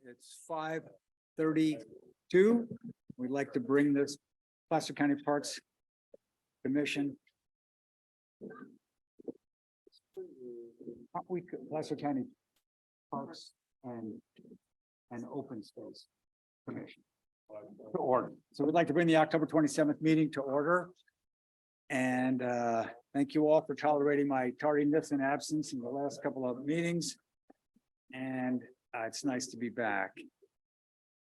It's 5:32. We'd like to bring this Placer County Parks Commission. Placer County Parks and Open Space Commission to order. So we'd like to bring the October 27th meeting to order. And thank you all for tolerating my tardiness and absence in the last couple of meetings. And it's nice to be back.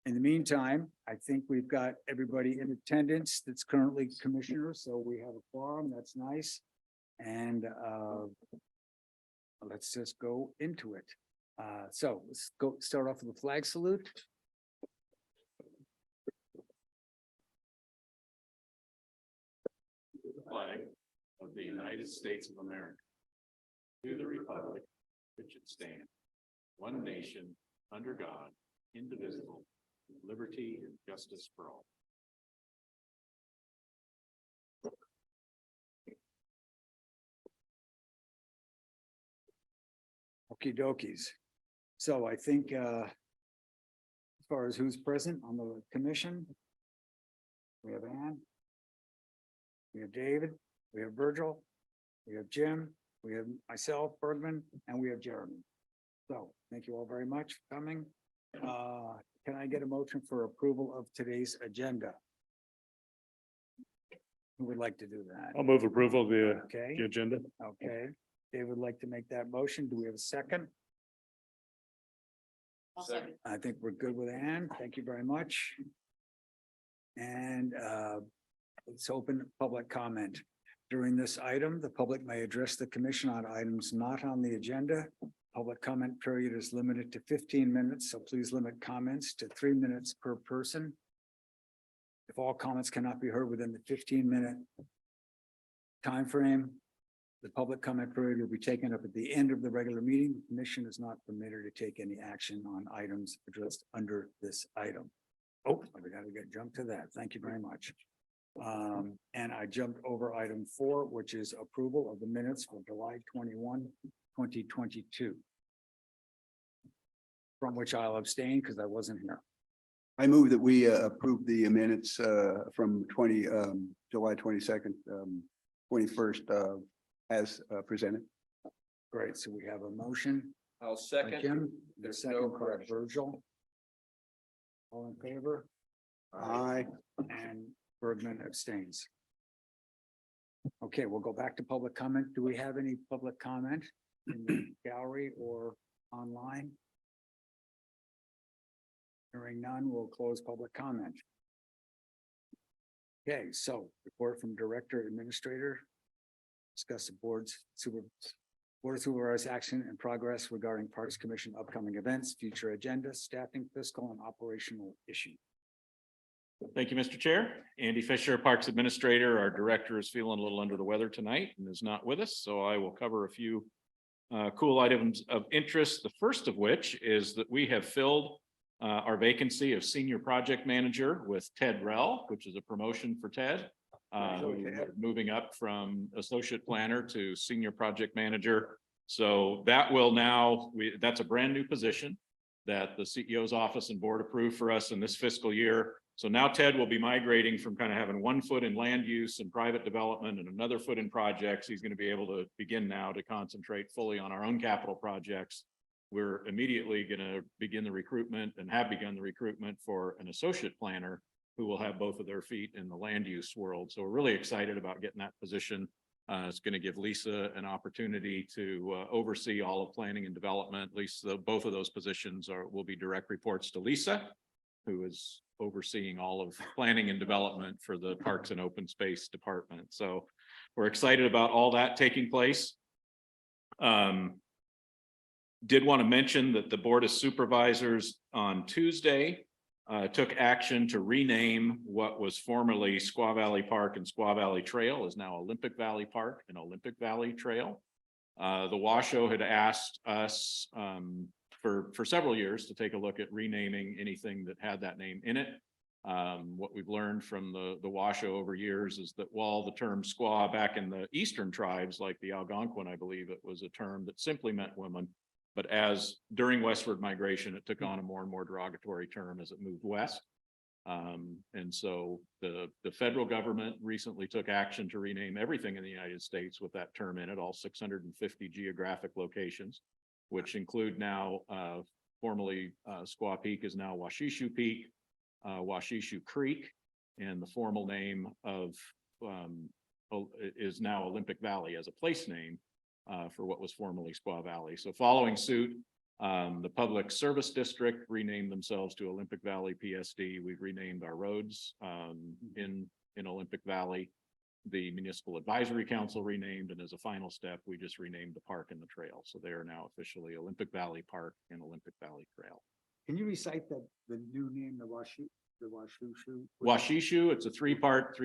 In the meantime, I think we've got everybody in attendance that's currently commissioners, so we have a quorum. That's nice. And let's just go into it. So let's go start off with the flag salute. The flag of the United States of America, to the republic which it stands, one nation, under God, indivisible, with liberty and justice for all. Okie dokies. So I think as far as who's present on the commission, we have Ann, we have David, we have Virgil, we have Jim, we have myself, Bergman, and we have Jeremy. So thank you all very much for coming. Can I get a motion for approval of today's agenda? Who would like to do that? I'll move approval of the Okay, agenda. okay. David would like to make that motion. Do we have a second? I think we're good with Ann. Thank you very much. And let's open public comment. During this item, the public may address the commission on items not on the agenda. Public comment period is limited to 15 minutes, so please limit comments to 3 minutes per person. If all comments cannot be heard within the 15-minute time frame, the public comment period will be taken up at the end of the regular meeting. The commission is not permitted to take any action on items addressed under this item. Oh, we gotta jump to that. Thank you very much. And I jumped over item 4, which is approval of the minutes for July 21, 2022. From which I'll abstain because I wasn't here. I move that we approve the minutes from July 22nd, 21st as presented. Great. So we have a motion. I'll by second. Jim, the There's second no by correction. Virgil. All in favor? Aye. And Bergman abstains. Okay, we'll go back to public comment. Do we have any public comment in the gallery or online? Hearing none, we'll close public comment. Okay, so report from Director Administrator. Discuss the Board of Supervisors action and progress regarding Parks Commission upcoming events, future agenda, staffing, fiscal, and operational issues. Thank you, Mr. Chair. Andy Fisher, Parks Administrator. Our director is feeling a little under the weather tonight and is not with us, so I will cover a few cool items of interest. The first of which is that we have filled our vacancy of Senior Project Manager with Ted Rell, which is a promotion for Ted. Moving up from Associate Planner to Senior Project Manager. So that will now, that's a brand new position that the CEO's office and board approved for us in this fiscal year. So now Ted will be migrating from kind of having one foot in land use and private development and another foot in projects. He's going to be able to begin now to concentrate fully on our own capital projects. We're immediately going to begin the recruitment and have begun the recruitment for an associate planner who will have both of their feet in the land use world. So we're really excited about getting that position. It's going to give Lisa an opportunity to oversee all of planning and development. At least both of those positions will be direct reports to Lisa, who is overseeing all of planning and development for the Parks and Open Space Department. So we're excited about all that taking place. Did want to mention that the Board of Supervisors on Tuesday took action to rename what was formerly Squaw Valley Park and Squaw Valley Trail is now Olympic Valley Park and Olympic Valley Trail. The Washoe had asked us for several years to take a look at renaming anything that had that name in it. What we've learned from the Washoe over years is that while the term squaw back in the eastern tribes, like the Algonquin, I believe it was a term that simply meant women. But as during westward migration, it took on a more and more derogatory term as it moved west. And so the federal government recently took action to rename everything in the United States with that term in it, all 650 geographic locations, which include now formerly Squaw Peak is now Washishu Peak, Washishu Creek, and the formal name of is now Olympic Valley as a place name for what was formerly Squaw Valley. So following suit, the Public Service District renamed themselves to Olympic Valley PSD. We've renamed our roads in Olympic Valley. The Municipal Advisory Council renamed, and as a final step, we just renamed the park and the trail. So they are now officially Olympic Valley Park and Olympic Valley Trail. Can you recite the new name, the Washishu? Washishu, it's a three-part,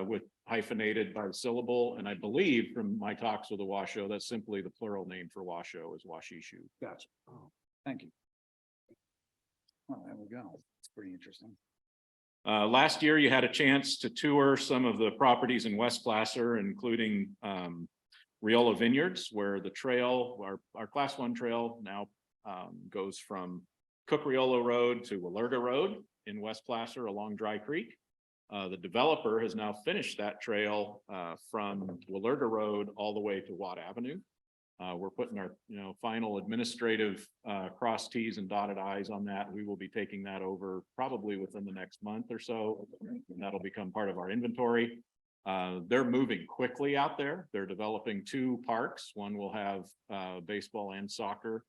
with hyphenated by the syllable, and I believe from my talks with the Washoe, that's simply the plural name for Washoe is Washishu. Gotcha. Oh, thank you. Well, there we go. It's pretty interesting. Last year, you had a chance to tour some of the properties in West Placer, including Riola Vineyards, where the trail, our class 1 trail now goes from Cook Riola Road to Willerga Road in West Placer along Dry Creek. The developer has now finished that trail from Willerga Road all the way to Watt Avenue. We're putting our final administrative cross T's and dotted I's on that. We will be taking that over probably within the next month or so, and that'll become part of our inventory. They're moving quickly out there. They're developing 2 parks. One will have baseball and soccer,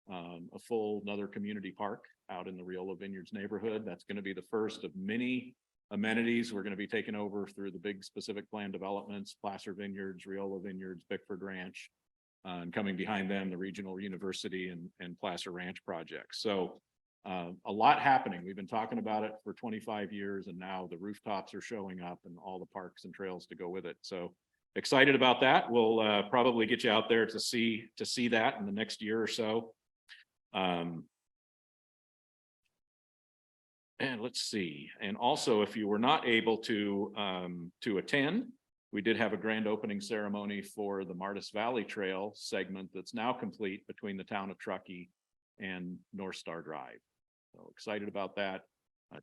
a full another community park out in the Riola Vineyards neighborhood. That's going to be the first of many amenities we're going to be taking over through the big specific plan developments, Placer Vineyards, Riola Vineyards, Bickford Ranch, and coming behind them, the Regional University and Placer Ranch projects. So a lot happening. We've been talking about it for 25 years, and now the rooftops are showing up and all the parks and trails to go with it. So excited about that. We'll probably get you out there to see that in the next year or so. And let's see. And also, if you were not able to attend, we did have a grand opening ceremony for the Martis Valley Trail segment that's now complete between the town of Truckee and North Star Drive. So excited about that.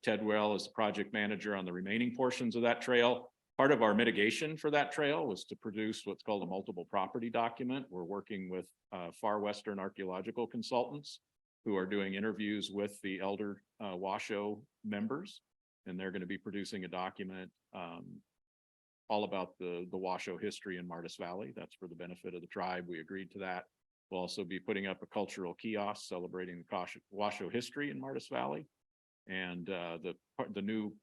Ted Well is the project manager on the remaining portions of that trail. Part of our mitigation for that trail was to produce what's called a multiple property document. We're working with Far Western archaeological consultants who are doing interviews with the elder Washoe members, and they're going to be producing a document all about the Washoe history in Martis Valley. That's for the benefit of the tribe. We agreed to that. We'll also be putting up a cultural kiosk celebrating the Washoe history in Martis Valley. And the new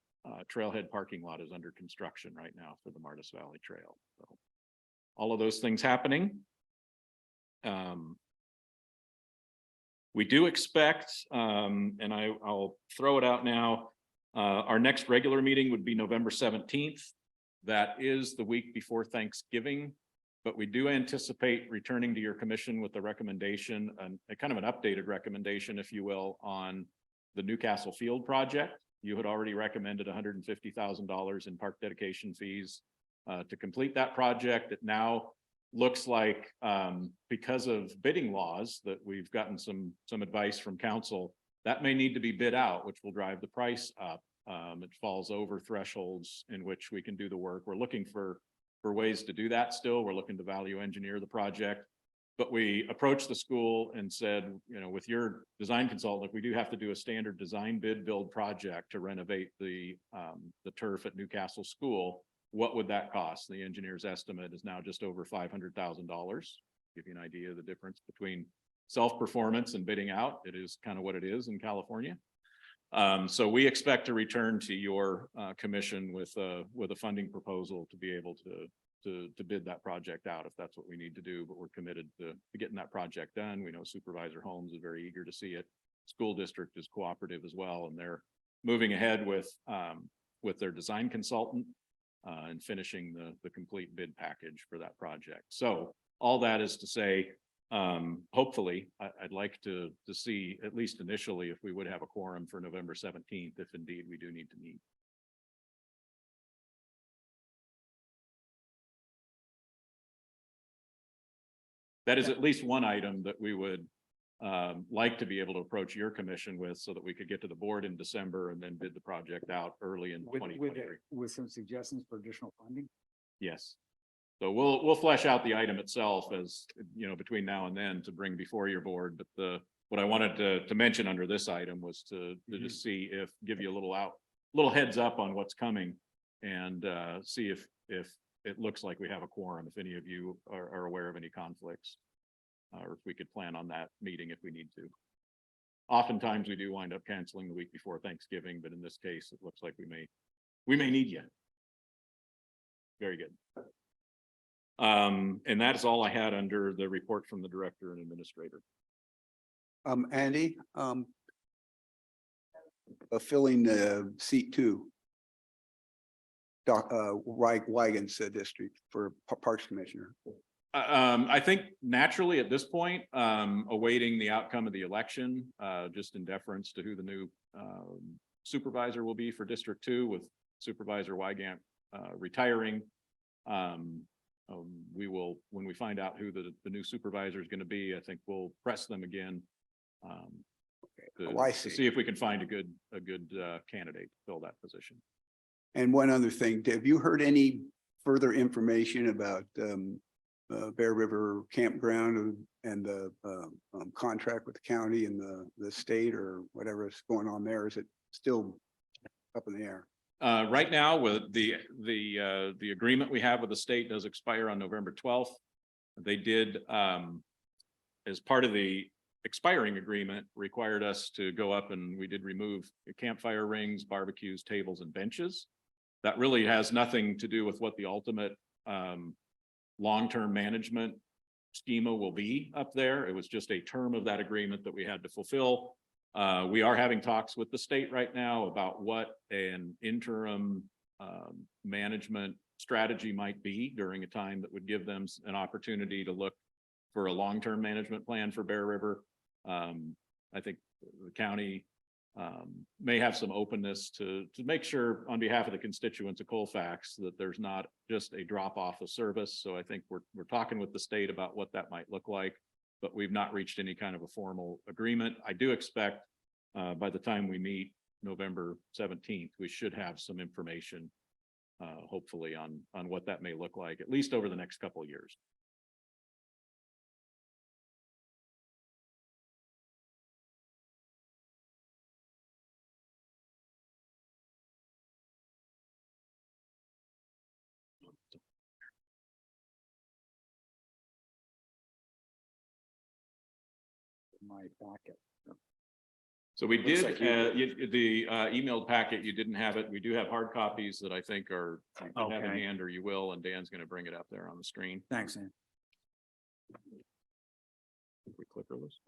trailhead parking lot is under construction right now for the Martis Valley Trail. So all of those things happening. We do expect, and I'll throw it out now, our next regular meeting would be November 17th. That is the week before Thanksgiving, but we do anticipate returning to your commission with a recommendation, a kind of an updated recommendation, if you will, on the Newcastle Field project. You had already recommended $150,000 in park dedication fees to complete that project. It now looks like, because of bidding laws that we've gotten some advice from council, that may need to be bid out, which will drive the price up. It falls over thresholds in which we can do the work. We're looking for ways to do that still. We're looking to value engineer the project. But we approached the school and said, with your design consultant, if we do have to do a standard design bid build project to renovate the turf at Newcastle School, what would that cost? The engineer's estimate is now just over $500,000. Give you an idea of the difference between self-performance and bidding out. It is kind of what it is in California. So we expect to return to your commission with a funding proposal to be able to bid that project out if that's what we need to do. But we're committed to getting that project done. We know Supervisor Holmes is very eager to see it. School district is cooperative as well, and they're moving ahead with their design consultant and finishing the complete bid package for that project. So all that is to say, hopefully, I'd like to see, at least initially, if we would have a quorum for November 17th, if indeed we do need to meet. That is at least one item that we would like to be able to approach your commission with so that we could get to the board in December and then bid the project out early in With, 2023. with some suggestions for additional funding. Yes. So we'll flesh out the item itself as, between now and then to bring before your board, but what I wanted to mention under this item was to just see give you a little heads up on what's coming and see if it looks like we have a quorum, if any of you are aware of any conflicts. Or if we could plan on that meeting if we need to. Oftentimes we do wind up canceling the week before Thanksgiving, but in this case, it looks like we may need you. Very good. And that is all I had under the report from the director and administrator. Andy, filling seat 2. Wagons district for Parks Commissioner. I think naturally at this point, awaiting the outcome of the election, just in deference to who the new supervisor will be for District 2 with Supervisor Wygant retiring. We will, when we find out who the new supervisor is going to be, I think we'll press them again to see if we can find a good candidate to fill that position. And one other thing, have you heard any further information about Bear River Campground and the contract with the county and the state or whatever is going on there? Is it still up in the air? Right now, with the agreement we have with the state does expire on November 12th. They did, as part of the expiring agreement, required us to go up and we did remove the campfire rings, barbecues, tables, and benches. That really has nothing to do with what the ultimate long-term management schema will be up there. It was just a term of that agreement that we had to fulfill. We are having talks with the state right now about what an interim management strategy might be during a time that would give them an opportunity to look for a long-term management plan for Bear River. I think the county may have some openness to make sure on behalf of the constituents of Colfax that there's not just a drop off of service. So I think we're talking with the state about what that might look like, but we've not reached any kind of a formal agreement. I do expect by the time we meet November 17th, we should have some information, hopefully on what that may look like, at least over the next couple of years. My packet. So we Looks did, like the emailed packet, you didn't have it. We do have hard copies that I think you can have in Okay. hand, or you will, and Dan's going to bring it up there on the screen. Thanks, Ann. We clicker this.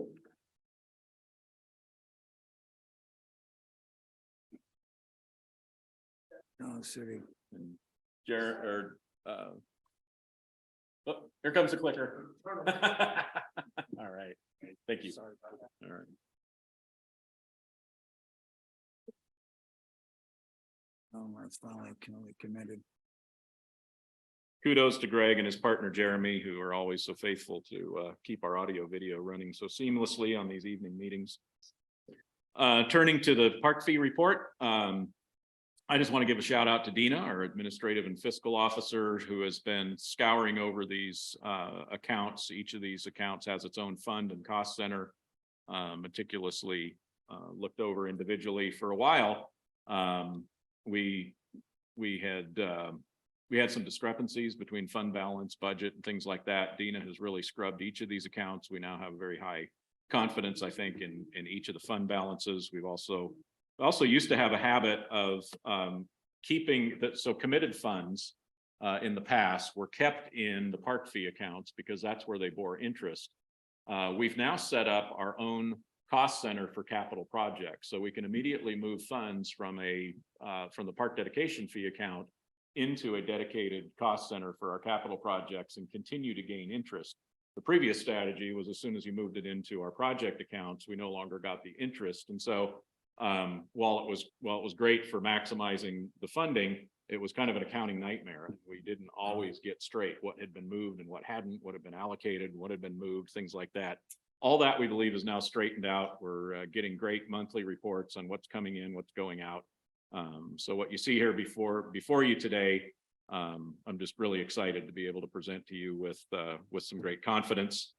No, city. And Jared, oh, here comes the clicker. All right, thank you. Sorry about that. All right. Oh, that's finally committed. Kudos to Greg and his partner Jeremy, who are always so faithful to keep our audio video running so seamlessly on these evening meetings. Turning to the park fee report, I just want to give a shout out to Dina, our administrative and fiscal officer, who has been scouring over these accounts. Each of these accounts has its own fund and cost center, meticulously looked over individually for a while. We had some discrepancies between fund balance, budget, and things like that. Dina has really scrubbed each of these accounts. We now have a very high confidence, I think, in each of the fund balances. We've also used to have a habit of keeping that, so committed funds in the past were kept in the park fee accounts because that's where they bore interest. We've now set up our own cost center for capital projects, so we can immediately move funds from the park dedication fee account into a dedicated cost center for our capital projects and continue to gain interest. The previous strategy was as soon as you moved it into our project accounts, we no longer got the interest. And so while it was great for maximizing the funding, it was kind of an accounting nightmare. We didn't always get straight what had been moved and what hadn't, what had been allocated, what had been moved, things like that. all that we believe is now straightened out. We're getting great monthly reports on what's coming in, what's going out. So what you see here before you today, I'm just really excited to be able to present to you with some great confidence.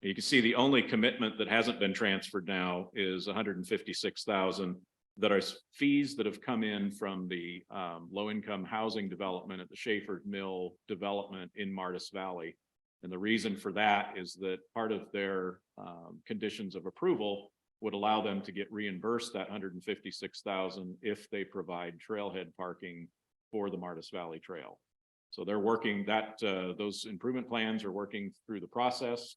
You can see the only commitment that hasn't been transferred now is 156,000 that are fees that have come in from the low-income housing development at the Schaefer Mill development in Martis Valley. And the reason for that is that part of their conditions of approval would allow them to get reimbursed that 156,000 if they provide trailhead parking for the Martis Valley Trail. So they're working that, those improvement plans are working through the process.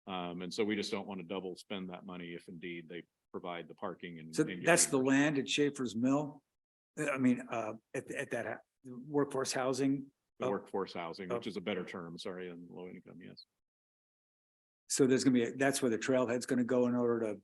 And so we just don't want to double spend that money if indeed they provide the parking and. So and get that's the reimbursed. land at Schaefer's Mill? I mean, at that workforce housing? The Oh. workforce housing, Oh. which is a better term, sorry, than low income, yes. So there's gonna be, that's where the trailhead's gonna go in order to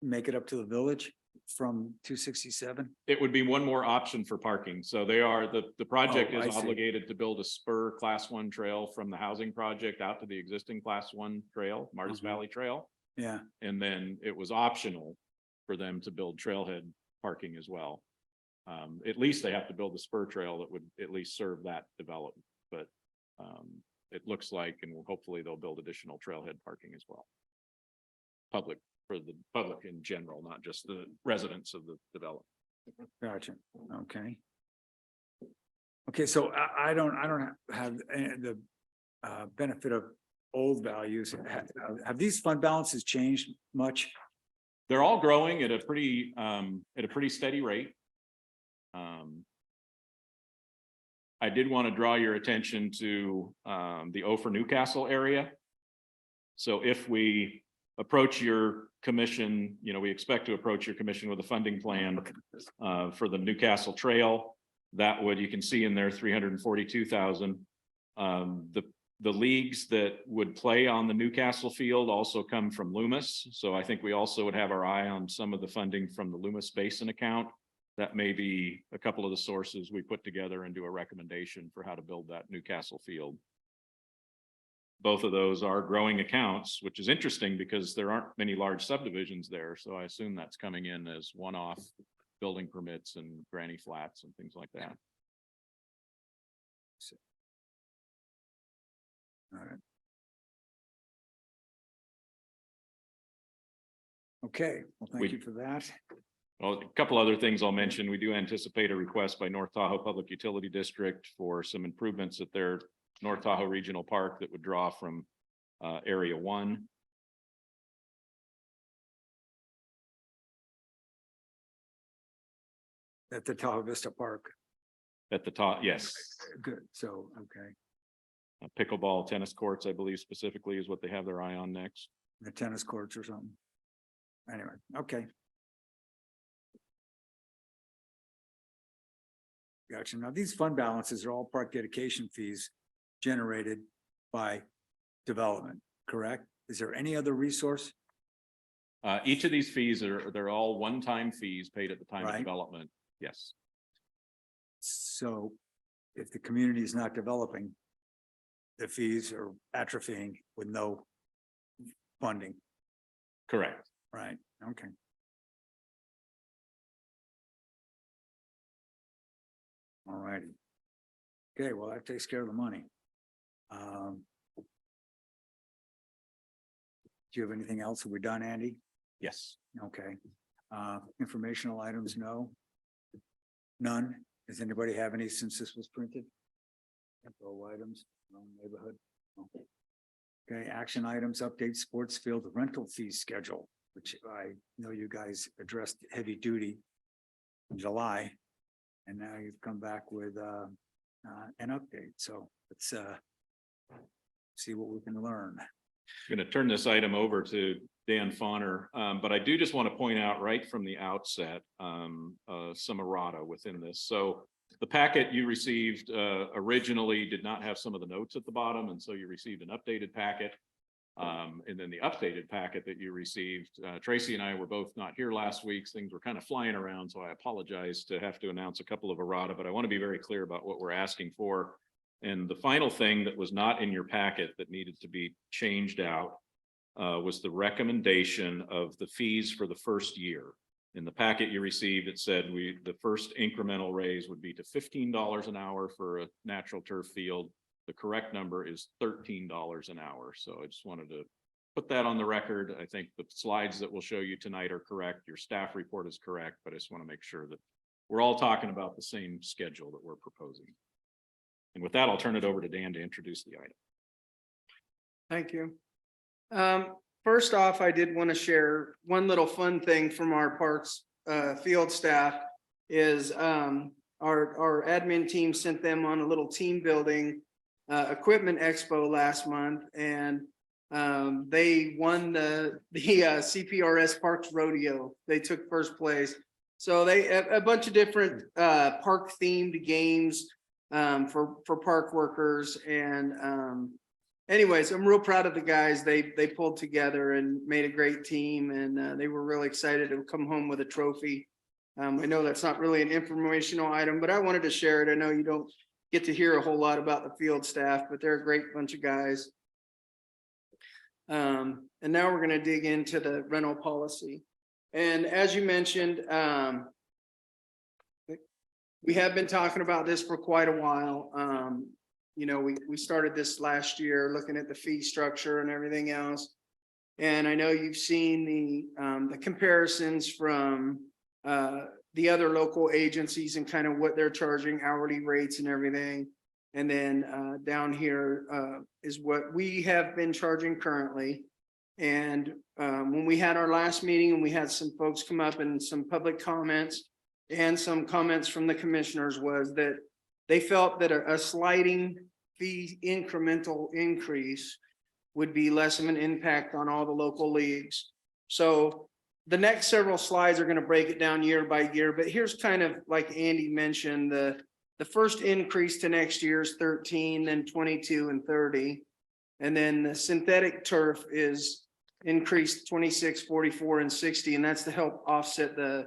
make it up to the village from 267? It would be one more option for parking. So they are, the project Oh, I is see. obligated to build a spur class 1 trail from the housing project out to the existing class 1 trail, Martis Mhm. Valley Trail. Yeah, And then it was optional for them to build trailhead parking as well. At least they have to build a spur trail that would at least serve that development, but it looks like, and hopefully they'll build additional trailhead parking as well. Public, for the public in general, not just the residents of the development. gotcha. Okay. Okay, so I don't have the benefit of old values. Have these fund balances changed much? They're all growing at a pretty steady rate. I did want to draw your attention to the Ophir Newcastle area. So if we approach your commission, we expect to approach your commission with a funding plan for the Newcastle Trail. That would, you can see in there, 342,000. The leagues that would play on the Newcastle field also come from Loomis. So I think we also would have our eye on some of the funding from the Loomis Basin account. That may be a couple of the sources we put together and do a recommendation for how to build that Newcastle field. Both of those are growing accounts, which is interesting because there aren't many large subdivisions there. So I assume that's coming in as one-off building permits and granny flats and things like that. All right. Okay, well, thank you for that. Well, a couple other things I'll mention. We do anticipate a request by North Tahoe Public Utility District for some improvements at their North Tahoe Regional Park that would draw from Area 1. At the Tahoe Vista Park. At the top, yes. Good, so, okay, Pickleball, tennis courts, I believe specifically is what they have their eye on next. the tennis courts or something. Anyway, okay. Gotcha. Now, these fund balances are all park dedication fees generated by development, correct? Is there any other resource? Each of these fees they're all one-time fees paid at the time of Right. development. Yes, So if the community is not developing, the fees are atrophying with no funding, correct. right? Okay. All righty. Okay, well, that takes care of the money. Do you have anything else? Are we done, Andy? Yes. Okay. Informational items, no? None? Does anybody have any since this was printed? Info items, no neighborhood? No. Okay, action items, update sports field rental fee schedule, which I know you guys addressed heavy duty in July. And now you've come back with an update, so let's see what we can learn. I'm going to turn this item over to Dan Fauner, but I do just want to point out right from the outset some errata within this. So the packet you received originally did not have some of the notes at the bottom, and so you received an updated packet. And then the updated packet that you received, Tracy and I were both not here last week. Things were kind of flying around, so I apologize to have to announce a couple of errata, but I want to be very clear about what we're asking for. And the final thing that was not in your packet that needed to be changed out was the recommendation of the fees for the first year. In the packet you received, it said the first incremental raise would be to $15 an hour for a natural turf field. The correct number is $13 an hour. So I just wanted to put that on the record. I think the slides that we'll show you tonight are correct. Your staff report is correct, but I just want to make sure that we're all talking about the same schedule that we're proposing. And with that, I'll turn it over to Dan to introduce the item. Thank you. First off, I did want to share one little fun thing from our parks field staff is our admin team sent them on a little team building equipment expo last month, and they won the CPRS Parks Rodeo. They took first place. So they a bunch of different park themed games for park workers, and anyways, I'm real proud of the guys. They pulled together and made a great team, and they were really excited to come home with a trophy. I know that's not really an informational item, but I wanted to share it. I know you don't get to hear a whole lot about the field staff, but they're a great bunch of guys. And now we're going to dig into the rental policy. And as you mentioned, we have been talking about this for quite a while. You know, we started this last year looking at the fee structure and everything else. And I know you've seen the comparisons from the other local agencies and kind of what they're charging, hourly rates and everything. And then down here is what we have been charging currently. And when we had our last meeting and we had some folks come up and some public comments and some comments from the commissioners, was that they felt that a sliding fee incremental increase would be less of an impact on all the local leagues. So the next several slides are going to break it down year by year, but here's kind of like Andy mentioned, the first increase to next year is 13, then 22 and 30. And then the synthetic turf is increased 26, 44 and 60. And that's to help offset the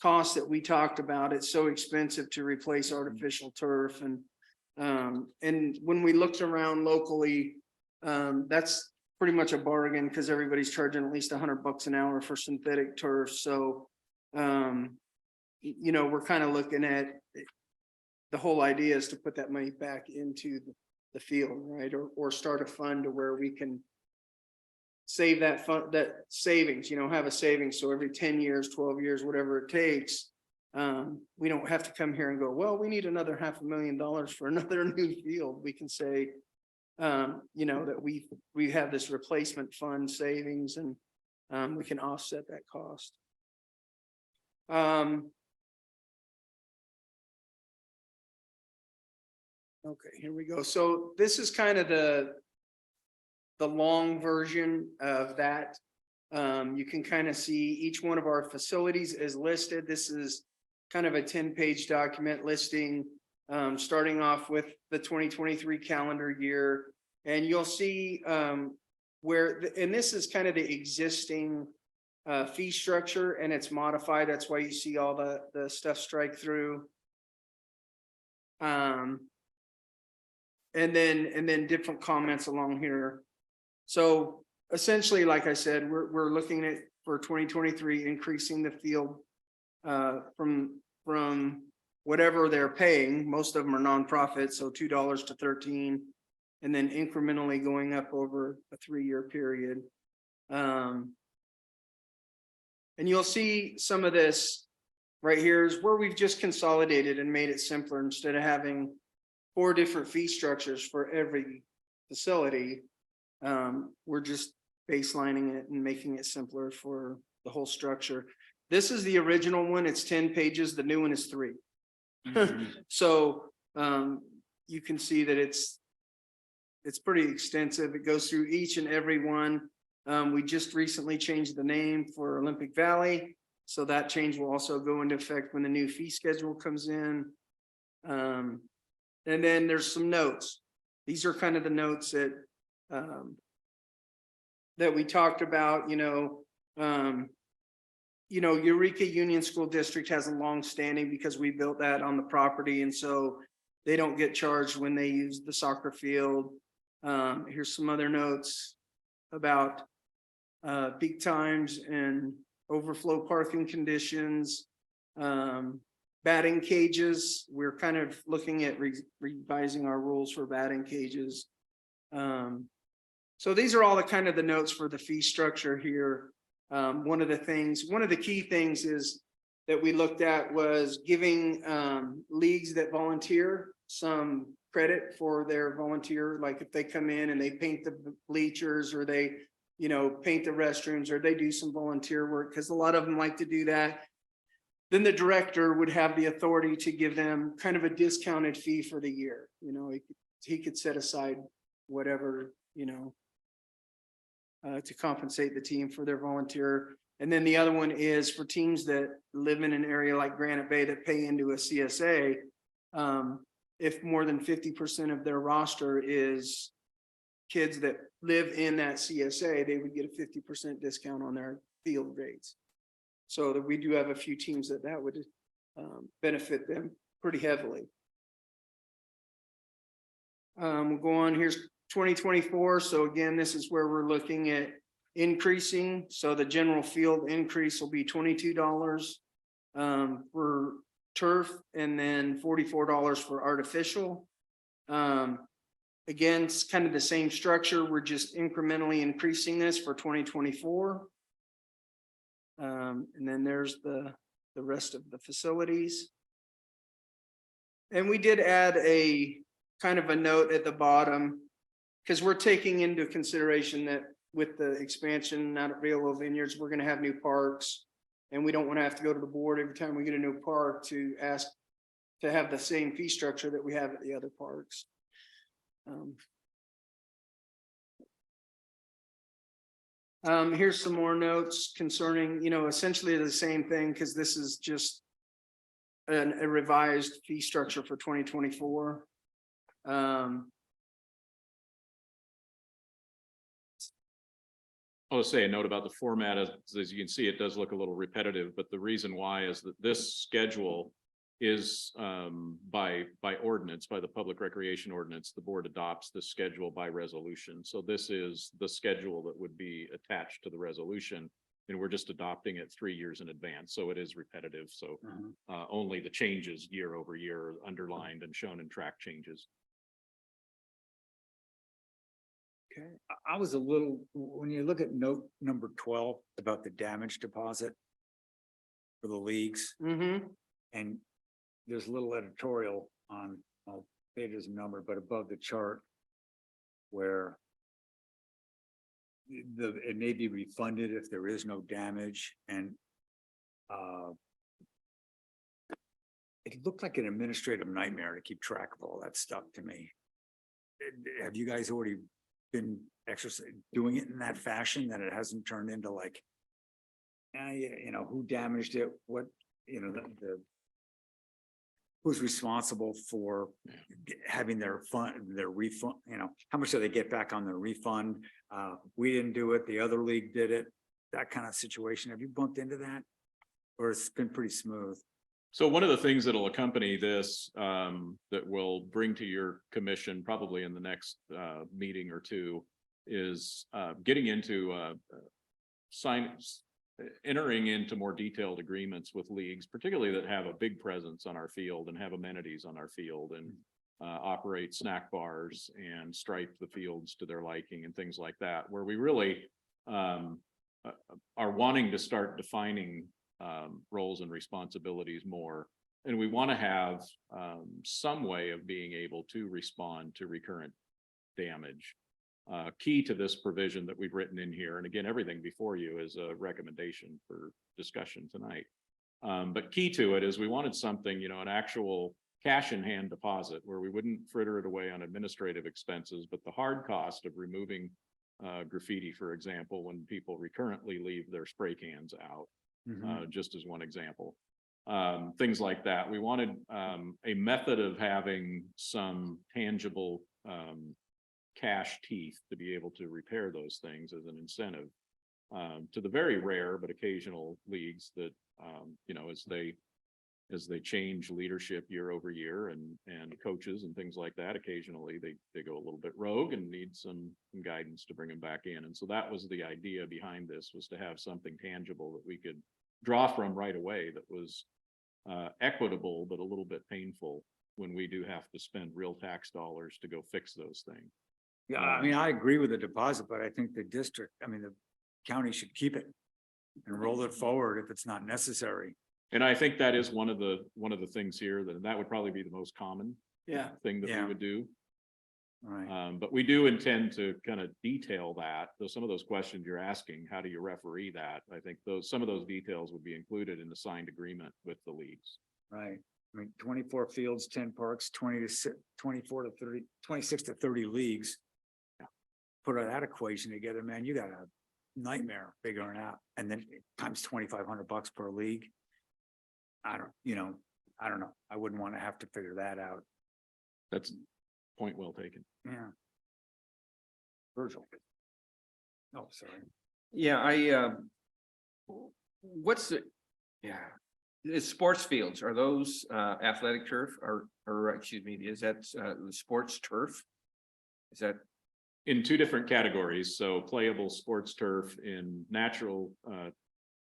cost that we talked about. It's so expensive to replace artificial turf. And when we looked around locally, that's pretty much a bargain because everybody's charging at least $100 an hour for synthetic turf. So, you know, we're kind of looking at the whole idea is to put that money back into the field, right? Or start a fund to where we can save that fund, that savings, you know, have a savings. So every 10 years, 12 years, whatever it takes, we don't have to come here and go, well, we need another $500,000 for another new field. We can say, you know, that we have this replacement fund savings, and we can offset that cost. Okay, here we go. So this is kind of the long version of that. You can kind of see each one of our facilities is listed. This is kind of a 10-page document listing, starting off with the 2023 calendar year. And you'll see and this is kind of the existing fee structure, and it's modified. That's why you see all the stuff strike through. And then different comments along here. So essentially, like I said, we're looking at for 2023 increasing the field from whatever they're paying. Most of them are nonprofit, so $2 to $13, and then incrementally going up over a 3-year period. And you'll see some of this right here is where we've just consolidated and made it simpler. Instead of having 4 different fee structures for every facility, we're just baselining it and making it simpler for the whole structure. This is the original one. It's 10 pages. The new one is 3. So you can see that it's pretty extensive. It goes through each and every one. We just recently changed the name for Olympic Valley, so that change will also go into effect when the new fee schedule comes in. And then there's some notes. These are kind of the notes that that we talked about. Eureka Union School District has a long standing because we built that on the property, and so they don't get charged when they use the soccer field. Here's some other notes about peak times and overflow parking conditions. Batting cages, we're kind of looking at revising our rules for batting cages. So these are all the kind of the notes for the fee structure here. One of the key things is that we looked at was giving leagues that volunteer some credit for their volunteer, like if they come in and they paint the bleachers or they, paint the restrooms or they do some volunteer work, because a lot of them like to do that. Then the director would have the authority to give them kind of a discounted fee for the year. He could set aside whatever, to compensate the team for their volunteer. And then the other one is for teams that live in an area like Granite Bay that pay into a CSA. If more than 50% of their roster is kids that live in that CSA, they would get a 50% discount on their field rates. So that we do have a few teams that would benefit them pretty heavily. We'll go on, here's 2024. So again, this is where we're looking at increasing. So the general field increase will be $22 for turf and then $44 for artificial. Again, it's kind of the same structure. We're just incrementally increasing this for 2024. And then there's the rest of the facilities. And we did add a kind of a note at the bottom, because we're taking into consideration that with the expansion out at Villalobos Vineyards, we're going to have new parks. And we don't want to have to go to the board every time we get a new park to ask to have the same fee structure that we have at the other parks. Here's some more notes concerning, essentially the same thing, because this is just a revised fee structure for 2024. I'll say a note about the format. As you can see, it does look a little repetitive, but the reason why is that this schedule is by ordinance, by the public recreation ordinance. The board adopts the schedule by resolution. So this is the schedule that would be attached to the resolution, and we're just adopting it 3 years in advance. So it is repetitive. So only the changes year over year are underlined and shown in track changes. Okay, I was a little, when you look at note number 12 about the damage deposit for the leagues, and there's a little editorial on, I'll say it as a number, but above the chart where it may be refunded if there is no damage, and it looked like an administrative nightmare to keep track of all that stuff to me. Have you guys already been doing it in that fashion, that it hasn't turned into like, who damaged it, what, the who's responsible for having their refund, how much do they get back on their refund? We didn't do it, the other league did it, that kind of situation. Have you bumped into that? Or it's been pretty smooth? So one of the things that'll accompany this, that we'll bring to your commission probably in the next meeting or two, is getting into entering into more detailed agreements with leagues, particularly that have a big presence on our field and have amenities on our field and operate snack bars and stripe the fields to their liking and things like that, where we really are wanting to start defining roles and responsibilities more. And we want to have some way of being able to respond to recurrent damage. Key to this provision that we've written in here, and again, everything before you is a recommendation for discussion tonight. But key to it is we wanted something, an actual cash in hand deposit where we wouldn't fritter it away on administrative expenses, but the hard cost of removing graffiti, for example, when people recurrently leave their spray cans out. Just as one example, things like that. We wanted a method of having some tangible cash teeth to be able to repair those things as an incentive to the very rare but occasional leagues that, as they as they change leadership year over year and coaches and things like that, occasionally they go a little bit rogue and need some guidance to bring them back in. And so that was the idea behind this, was to have something tangible that we could draw from right away that was equitable, but a little bit painful when we do have to spend real tax dollars to go fix those things. Yeah, I mean, I agree with the deposit, but I think the county should keep it and roll it forward if it's not necessary. And I think that is one of the things here, that would probably be the most common Yeah, thing that we Yeah. would do. Right. But we do intend to kind of detail that, though some of those questions you're asking, how do you referee that? I think some of those details would be included in the signed agreement with the leagues. Right. I mean, 24 fields, 10 parks, 24 to 30, 26 to 30 leagues. Put that equation together, man, you got a nightmare figuring out, and then times $2,500 per league. I don't know. I wouldn't want to have to figure that out. That's point well taken. Yeah. Virgil. Oh, sorry. Yeah, what's the, yeah, the sports fields, are those athletic turf or excuse me, is that the sports turf? Is that, In two different categories, so playable sports turf in natural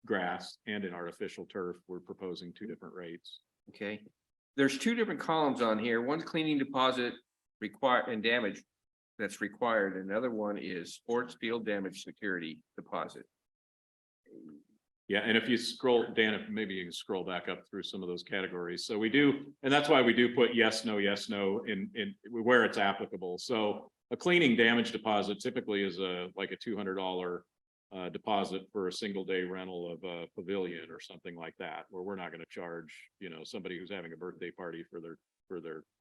grass and in artificial turf, we're proposing two different rates. okay? There's two different columns on here, one's cleaning deposit required and damage that's required, another one is sports field damage security deposit. Yeah, and if you scroll, Dan, if maybe you can scroll back up through some of those categories. So we do, and that's why we do put yes, no in where it's applicable. So a cleaning damage deposit typically is like a $200 deposit for a single day rental of a pavilion or something like that, where we're not going to charge, somebody who's having a birthday party for their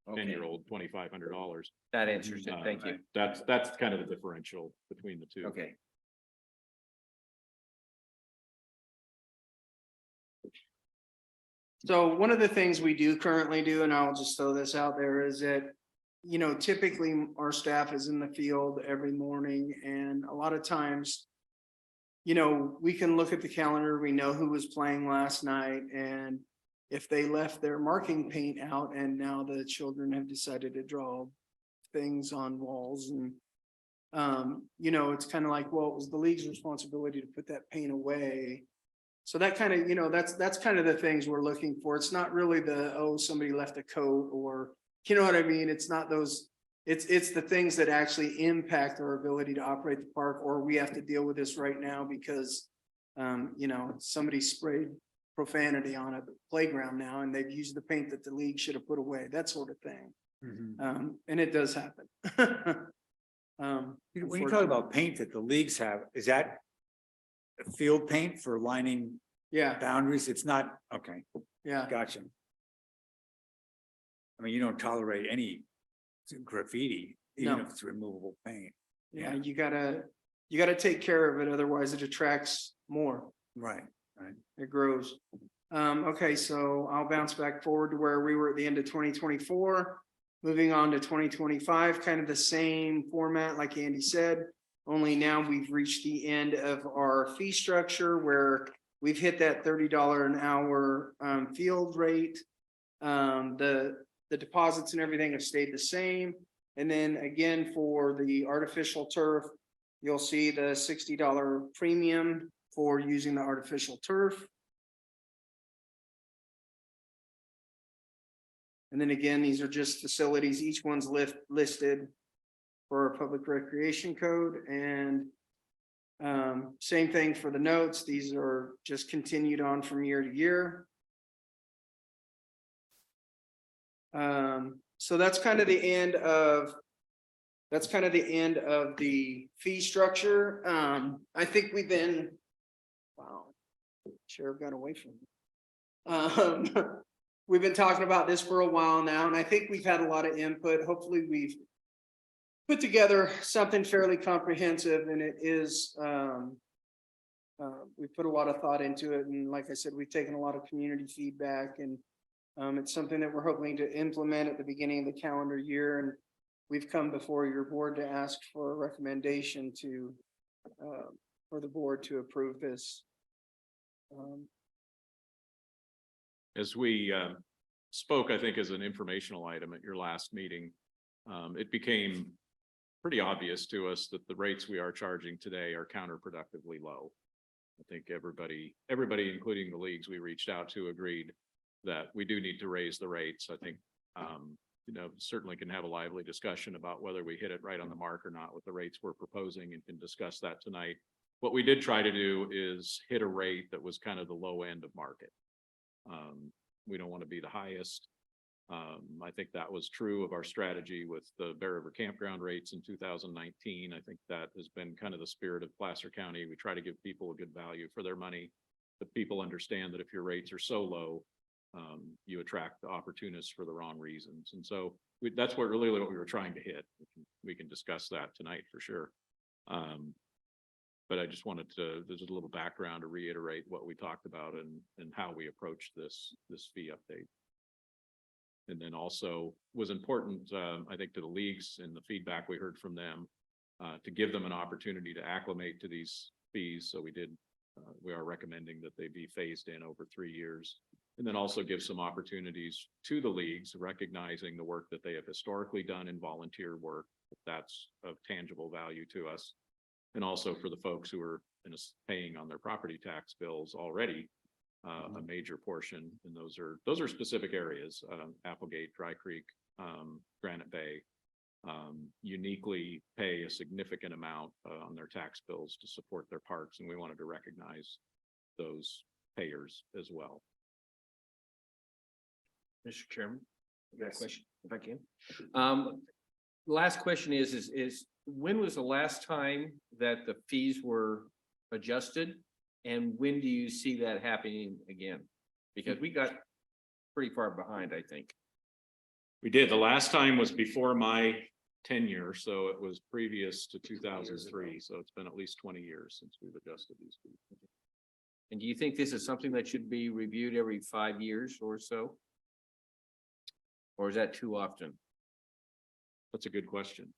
10-year-old $2,500. That answers it, thank you. That's kind of the differential between the two. Okay. so one of the things we do currently do, and I'll just throw this out there, is that, typically our staff is in the field every morning, and a lot of times, we can look at the calendar, we know who was playing last night, and if they left their marking paint out and now the children have decided to draw things on walls and it's kind of like, well, it was the league's responsibility to put that paint away. So that kind of, that's kind of the things we're looking for. It's not really somebody left a coat, or, you know what I mean? It's not those, it's the things that actually impact our ability to operate the park, or we have to deal with this right now because, somebody sprayed profanity on a playground now and they've used the paint that the league should have put away, that sort of thing. Mhm. And it does happen. When you talk about paint that the leagues have, is that field paint for lining Yeah, boundaries? It's not, okay, yeah, gotcha. I mean, you don't tolerate any graffiti, even No. if it's removable paint. yeah, you gotta take care of it, otherwise it attracts more. Right. It grows. Okay, so I'll bounce back forward to where we were at the end of 2024. Moving on to 2025, kind of the same format like Andy said, only now we've reached the end of our fee structure where we've hit that $30 an hour field rate. The deposits and everything have stayed the same. And then again, for the artificial turf, you'll see the $60 premium for using the artificial turf. And then again, these are just facilities. Each one's listed for our public recreation code, and same thing for the notes. These are just continued on from year to year. So that's kind of the end of the fee structure. I think we've been, wow, Sheriff got away from me. We've been talking about this for a while now, and I think we've had a lot of input. Hopefully we've put together something fairly comprehensive, and it is, we put a lot of thought into it. And like I said, we've taken a lot of community feedback, and it's something that we're hoping to implement at the beginning of the calendar year. And we've come before your board to ask for a recommendation for the board to approve this. As we spoke, I think as an informational item at your last meeting, it became pretty obvious to us that the rates we are charging today are counterproductively low. I think everybody, including the leagues we reached out to, agreed that we do need to raise the rates. I think, certainly can have a lively discussion about whether we hit it right on the mark or not with the rates we're proposing, and can discuss that tonight. What we did try to do is hit a rate that was kind of the low end of market. We don't want to be the highest. I think that was true of our strategy with the Bear River Campground rates in 2019. I think that has been kind of the spirit of Placer County. We try to give people a good value for their money, but people understand that if your rates are so low, you attract the opportunists for the wrong reasons. And so that's what we were trying to hit. We can discuss that tonight for sure. But I just wanted to, there's a little background to reiterate what we talked about and how we approached this fee update. And then also was important, I think, to the leagues and the feedback we heard from them, to give them an opportunity to acclimate to these fees. So we are recommending that they be phased in over 3 years. And then also give some opportunities to the leagues, recognizing the work that they have historically done in volunteer work. That's of tangible value to us. And also for the folks who are paying on their property tax bills already, a major portion, and those are specific areas, Applegate, Dry Creek, Granite Bay, uniquely pay a significant amount on their tax bills to support their parks, and we wanted to recognize those payers as well. Mr. Chairman, I got a question, if I can. Last question is when was the last time that the fees were adjusted? And when do you see that happening again? Because we got pretty far behind, I think. We did. The last time was before my tenure, so it was previous to 2003. So it's been at least 20 years since we've adjusted these fees. And do you think this is something that should be reviewed every 5 years or so? Or is that too often? That's a good question.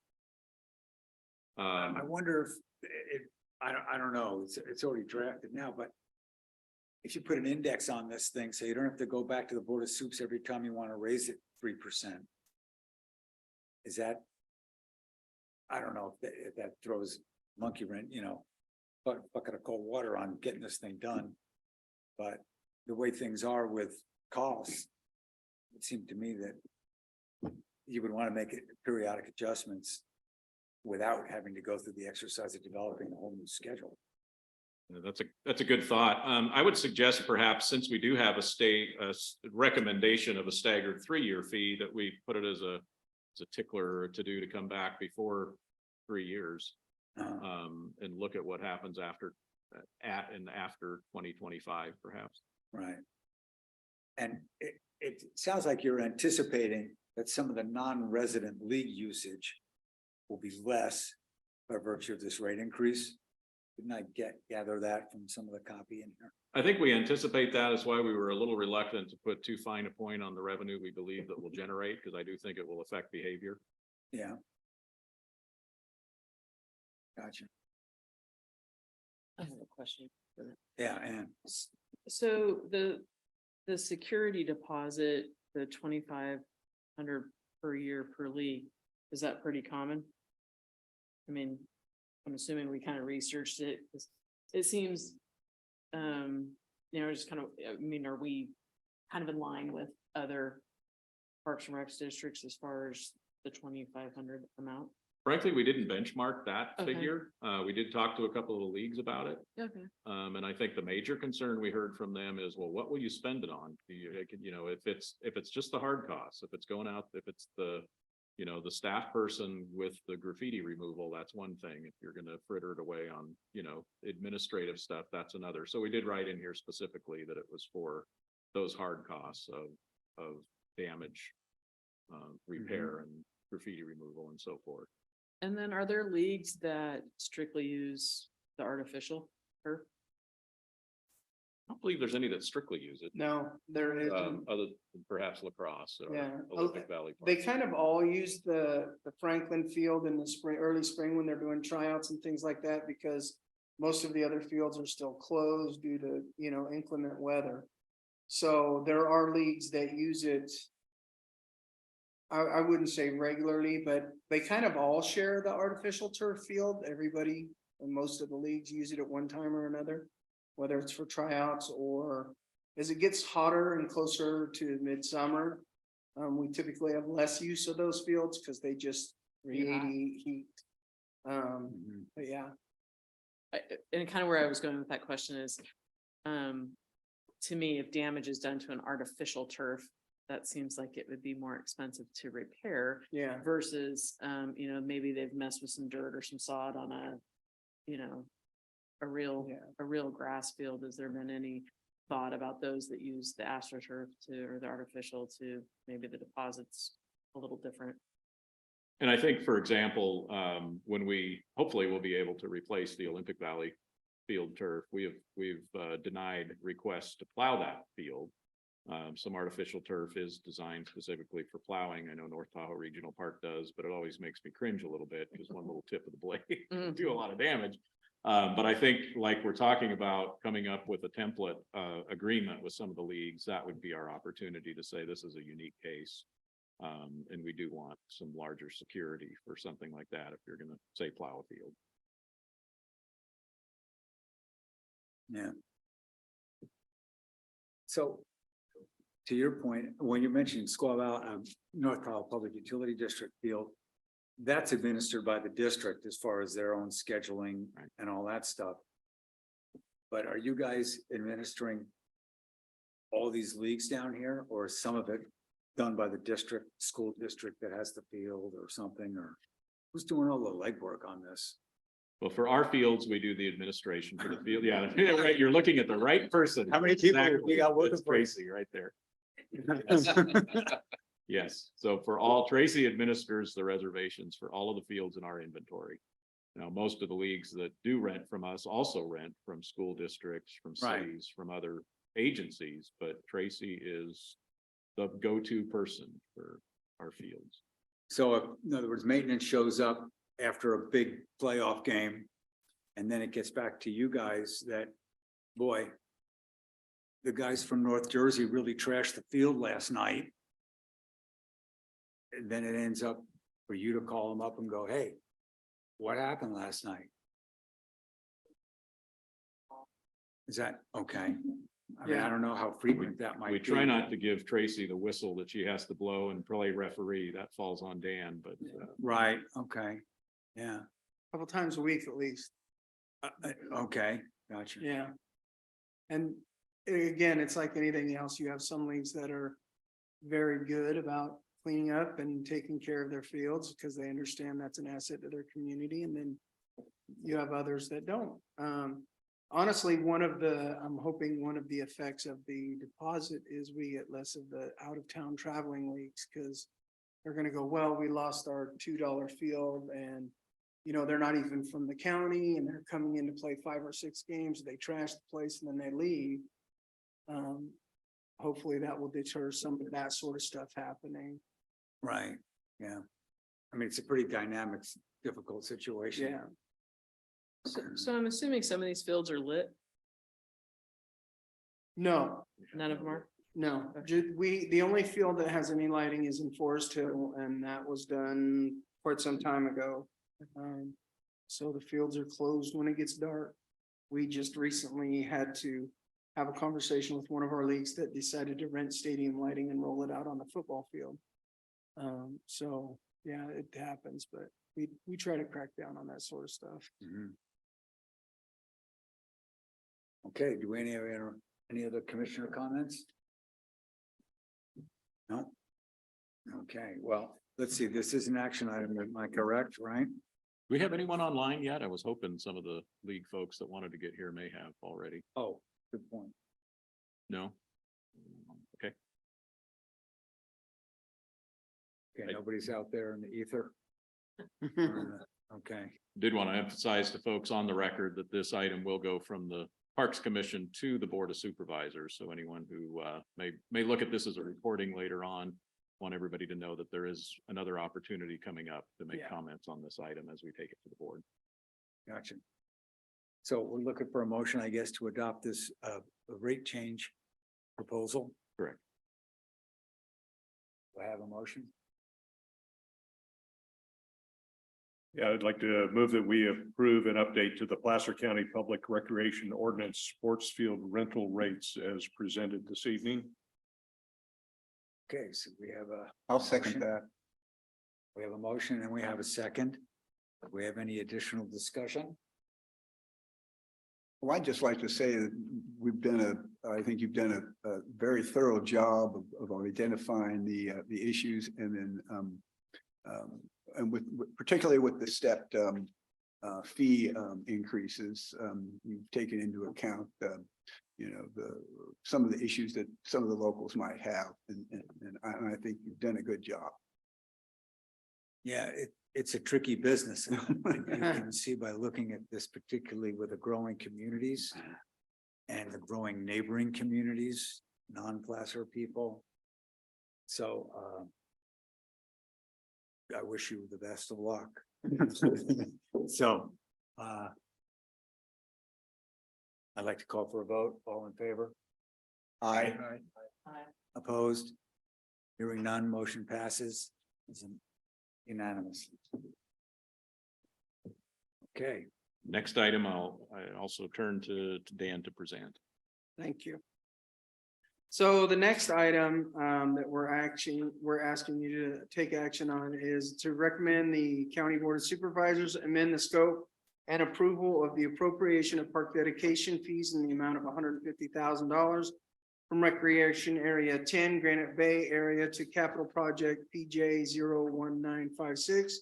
I wonder if I don't know, it's already drafted now, but if you put an index on this thing, so you don't have to go back to the Board of Soups every time you want to raise it 3%. Is that? I don't know if that throws monkey wrench, bucket of cold water on getting this thing done. But the way things are with costs, it seemed to me that you would want to make it periodic adjustments without having to go through the exercise of developing a whole new schedule. That's a good thought. I would suggest perhaps, since we do have a recommendation of a staggered 3-year fee, that we put it as a tickler to come back before 3 years, and look at what happens after 2025, perhaps. Right. And it sounds like you're anticipating that some of the non-resident league usage will be less by virtue of this rate increase. Didn't I gather that from some of the copy in here? I think we anticipate that. Is why we were a little reluctant to put too fine a point on the revenue we believe that will generate, because I do think it will affect behavior. Yeah. Gotcha. I have a question. Yeah, and So the security deposit, the 2,500 per year per league, is that pretty common? I mean, I'm assuming we kind of researched it. It seems, just kind of, are we kind of in line with other Parks and Recs districts as far as the 2,500 amount? Frankly, we didn't benchmark that Okay. figure. We did talk to a couple of the leagues about it. Okay. And I think the major concern we heard from them is, well, what will you spend it on? If it's just the hard costs, if it's going out, if it's the staff person with the graffiti removal, that's one thing. If you're going to fritter it away on, administrative stuff, that's another. So we did write in here specifically that it was for those hard costs of damage, repair and graffiti removal and so forth. And then are there leagues that strictly use the artificial turf? I don't believe there's any that strictly use it. No, there is. Other than perhaps lacrosse or Yeah. Olympic Valley. They Park. kind of all use the Franklin field in the spring, early spring when they're doing tryouts and things like that, because most of the other fields are still closed due to, inclement weather. So there are leagues that use it. I wouldn't say regularly, but they kind of all share the artificial turf field. Everybody and most of the leagues use it at one time or another, whether it's for tryouts or as it gets hotter and closer to midsummer. We typically have less use of those fields because they just radiate heat. But yeah, And kind of where I was going with that question is, to me, if damage is done to an artificial turf, that seems like it would be more expensive to repair yeah. versus, maybe they've messed with some dirt or some sod on a Yeah. real grass field. Has there been any thought about those that use the AstroTurf or the artificial to maybe the deposits a little different? And I think, for example, when hopefully we'll be able to replace the Olympic Valley field turf, we've denied requests to plow that field. Some artificial turf is designed specifically for plowing. I know North Tahoe Regional Park does, but it always makes me cringe a little bit because one little tip of the blade can do a lot of damage. But I think like we're talking about coming up with a template agreement with some of the leagues, that would be our opportunity to say this is a unique case. And we do want some larger security for something like that if you're gonna say plow a field. Yeah. So to your point, when you mentioned Squaw Valley, North Carolina Public Utility District field, that's administered by the district as far as their own scheduling and all that stuff. But are you guys administering all these leagues down here, or is some of it done by the district, school district that has the field or something, or who's doing all the legwork on this? Well, for our fields, we do the administration for the field. Yeah, right. You're looking at the right person. How many people we Exactly. got working That's for us? Tracy right there. Yes, so for Tracy administers the reservations for all of the fields in our inventory. Now, most of the leagues that do rent from us also rent from school districts, from Right. cities, from other agencies, but Tracy is the go-to person for our fields. So in other words, maintenance shows up after a big playoff game. And then it gets back to you guys that, boy, the guys from North Jersey really trashed the field last night. And then it ends up for you to call them up and go, hey, what happened last night? Is that okay? I mean, I Yeah. don't know how frequent that might be. We try not to give Tracy the whistle that she has to blow and play referee. That falls on Dan, but Right, okay, yeah, Couple times a week at least. okay, gotcha. Yeah. And again, it's like anything else. You have some leagues that are very good about cleaning up and taking care of their fields because they understand that's an asset to their community. And then you have others that don't. Honestly, I'm hoping one of the effects of the deposit is we get less of the out of town traveling leagues because they're gonna go, well, we lost our $2 field and they're not even from the county and they're coming in to play 5 or 6 games. They trash the place and then they leave. Hopefully that will deter some of that sort of stuff happening. Right, yeah. I mean, it's a pretty dynamic, difficult situation. Yeah. So I'm assuming some of these fields are lit, No, none of them are? no. The only field that has any lighting is in Forest Hill and that was done quite some time ago. So the fields are closed when it gets dark. We just recently had to have a conversation with one of our leagues that decided to rent stadium lighting and roll it out on the football field. So yeah, it happens, but we try to crack down on that sort of stuff. Mhm. Okay, do we any other commissioner comments? No? Okay, well, let's see, this is an action item, am I correct, right? do we have anyone online yet? I was hoping some of the league folks that wanted to get here may have already. Oh, good point. No? Okay, Okay, nobody's out there in the ether? Okay, did want to emphasize to folks on the record that this item will go from the Parks Commission to the Board of Supervisors. So anyone who may look at this as a reporting later on, want everybody to know that there is another opportunity coming up to make Yeah. comments on this item as we take it to the board. gotcha. So we're looking for a motion, I guess, to adopt this rate change proposal? Correct. Do I have a motion? Yeah, I'd like to move that we approve an update to the Placer County Public Recreation Ordinance sports field rental rates as presented this evening. Okay, so we have a. I'll second motion. that. We have a motion and we have a second. Do we have any additional discussion? Well, I'd just like to say that I think you've done a very thorough job of identifying the issues and then and particularly with the stepped fee increases, you've taken into account some of the issues that some of the locals might have, and I think you've done a good job. Yeah, it's a tricky business. You can see by looking at this, particularly with the growing communities and the growing neighboring communities, non-Placer people. So I wish you the best of luck. So I'd like to call for a vote. All in favor? Aye. Opposed? Hearing none, motion passes. It's unanimous. Okay, Next item, I also turn to Dan to present. Thank you. So the next item that we're asking you to take action on is to recommend the County Board of Supervisors amend the scope and approval of the appropriation of park dedication fees in the amount of $150,000 from Recreation Area 10 Granite Bay area to Capital Project PJ 01956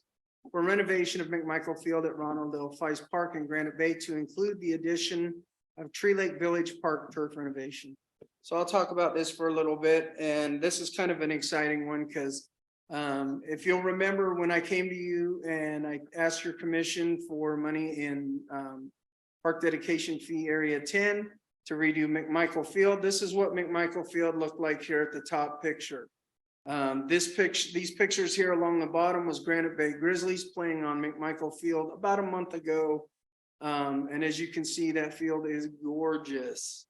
for renovation of McMichael Field at Ronald L. Fice Park in Granite Bay to include the addition of Tree Lake Village Park turf renovation. So I'll talk about this for a little bit, and this is kind of an exciting one because if you'll remember when I came to you and I asked your commission for money in park dedication fee area 10 to redo McMichael Field, this is what McMichael Field looked like here at the top picture. These pictures here along the bottom was Granite Bay Grizzlies playing on McMichael Field about a month ago. And as you can see, that field is gorgeous.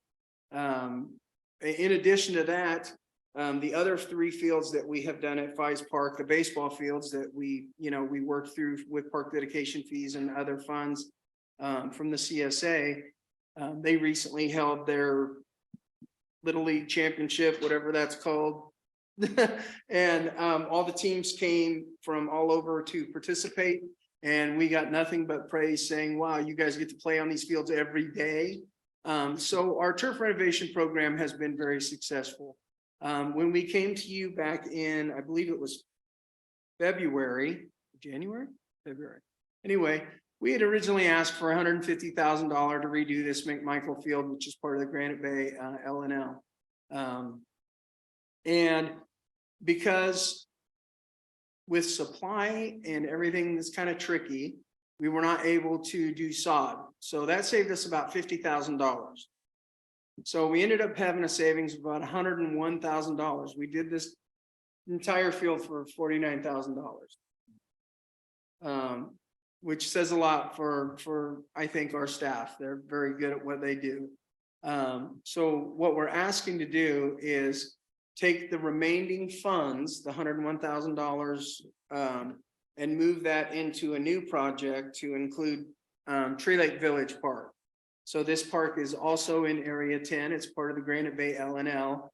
In addition to that, the other three fields that we have done at Fice Park, the baseball fields that we worked through with park dedication fees and other funds from the CSA, they recently held their Little League Championship, whatever that's called. And all the teams came from all over to participate, and we got nothing but praise saying, wow, you guys get to play on these fields every day. So our turf renovation program has been very successful. When we came to you back in, I believe it was February. Anyway, we had originally asked for $150,000 to redo this McMichael Field, which is part of the Granite Bay LNL. And because with supply and everything that's kind of tricky, we were not able to do sod. So that saved us about $50,000. So we ended up having a savings of about $101,000. We did this entire field for $49,000. Which says a lot for I think our staff. They're very good at what they do. So what we're asking to do is take the remaining funds, the $101,000, and move that into a new project to include Tree Lake Village Park. So this park is also in Area 10. It's part of the Granite Bay LNL.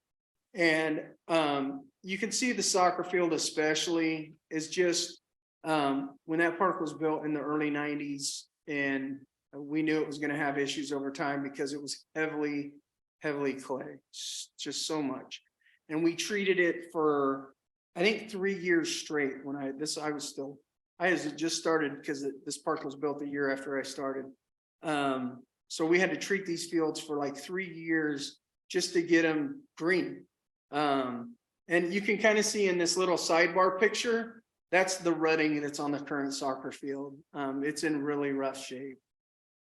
And you can see the soccer field especially is just, when that park was built in the early 90s, and we knew it was going to have issues over time because it was heavily clay, just so much. And we treated it for, I think, 3 years straight. When I had just started because this park was built a year after I started. So we had to treat these fields for like 3 years just to get them green. And you can kind of see in this little sidebar picture, that's the rutting that's on the current soccer field. It's in really rough shape.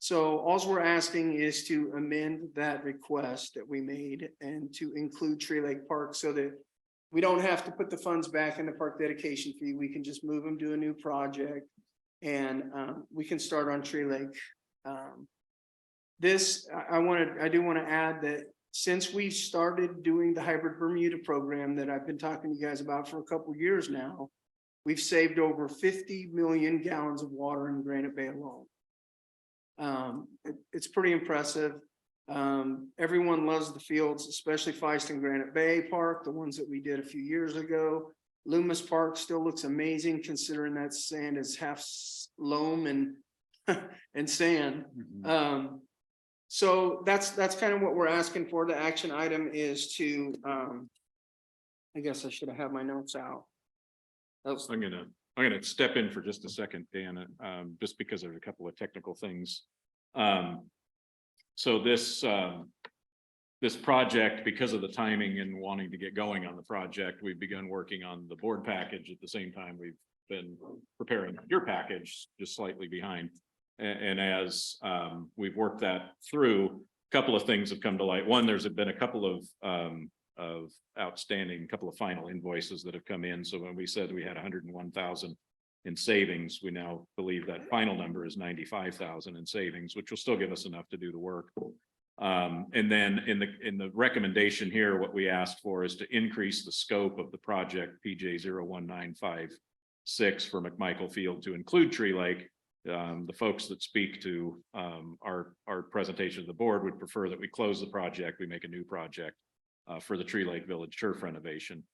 So all we're asking is to amend that request that we made and to include Tree Lake Park so that we don't have to put the funds back in the park dedication fee. We can just move them to a new project and we can start on Tree Lake. I do want to add that since we started doing the hybrid Bermuda program that I've been talking to you guys about for a couple years now, we've saved over 50 million gallons of water in Granite Bay alone. It's pretty impressive. Everyone loves the fields, especially Feist and Granite Bay Park, the ones that we did a few years ago. Loomis Park still looks amazing considering that sand is half loam and and sand. Mhm. So that's kind of what we're asking for. The action item is to, I guess I should have had my notes out. That was, I'm gonna step in for just a second, Dan, just because there's a couple of technical things. So this project, because of the timing and wanting to get going on the project, we've begun working on the board package at the same time we've been preparing your package, just slightly behind. And as we've worked that through, a couple of things have come to light. One, there's been a couple of outstanding, couple of final invoices that have come in. So when we said we had 101,000 in savings, we now believe that final number is 95,000 in savings, which will still give us enough to do the work. And then in the recommendation here, what we asked for is to increase the scope of the project PJ 01956 for McMichael Field to include Tree Lake. The folks that speak to our presentation of the board would prefer that we close the project, we make a new project for the Tree Lake Village turf renovation.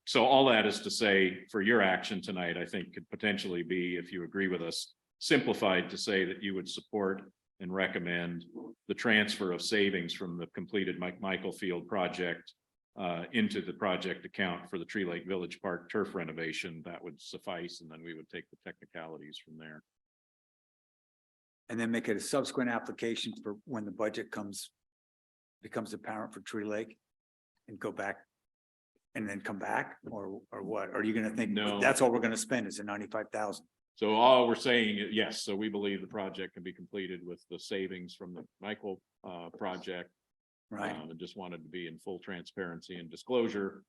So all that is to say, for your action tonight, I think could potentially be, if you agree with us, simplified to say that you would support and recommend the transfer of savings from the completed McMichael Field project into the project account for the Tree Lake Village Park turf renovation. That would suffice, and then we would take the technicalities from there. And then make it a subsequent application for when the budget becomes apparent for Tree Lake and go back and then come back, or what? Are you gonna think No. that's all we're gonna spend is the 95,000? So all we're saying is, yes, so we believe the project can be completed with the savings from the Michael project. Right, And just wanted to be in full transparency and disclosure.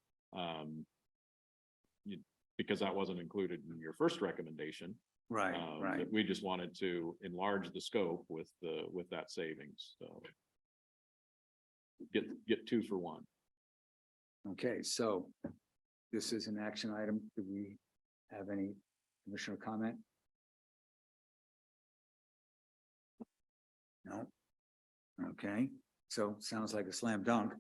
Because that wasn't included in your first recommendation. right, right. But we just wanted to enlarge the scope with that savings, so. Get two for one. Okay, so this is an action item. Do we have any commissioner comment? No? Okay, so sounds like a slam dunk.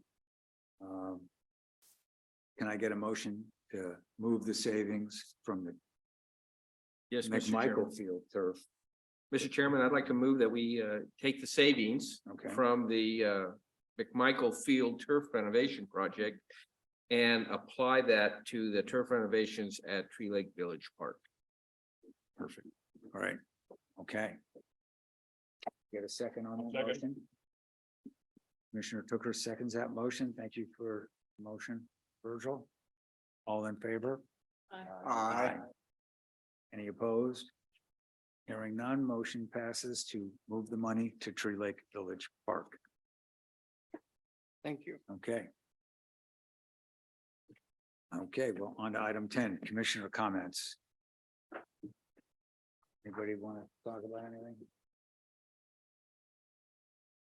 Can I get a motion to move the savings from the Yes, Mr. Chairman. McMichael Field turf? Mr. Chairman, I'd like to move that we take the savings Okay. from the McMichael Field turf renovation project and apply that to the turf renovations at Tree Lake Village Park. Perfect. All right, okay. Get a second on that Second. motion? Commissioner Tooker seconds that motion. Thank you for the motion. Virgil? All in favor? Aye. Any opposed? Hearing none, motion passes to move the money to Tree Lake Village Park. thank you. Okay. Okay, well, on to item 10, commissioner comments. Anybody want to talk about anything?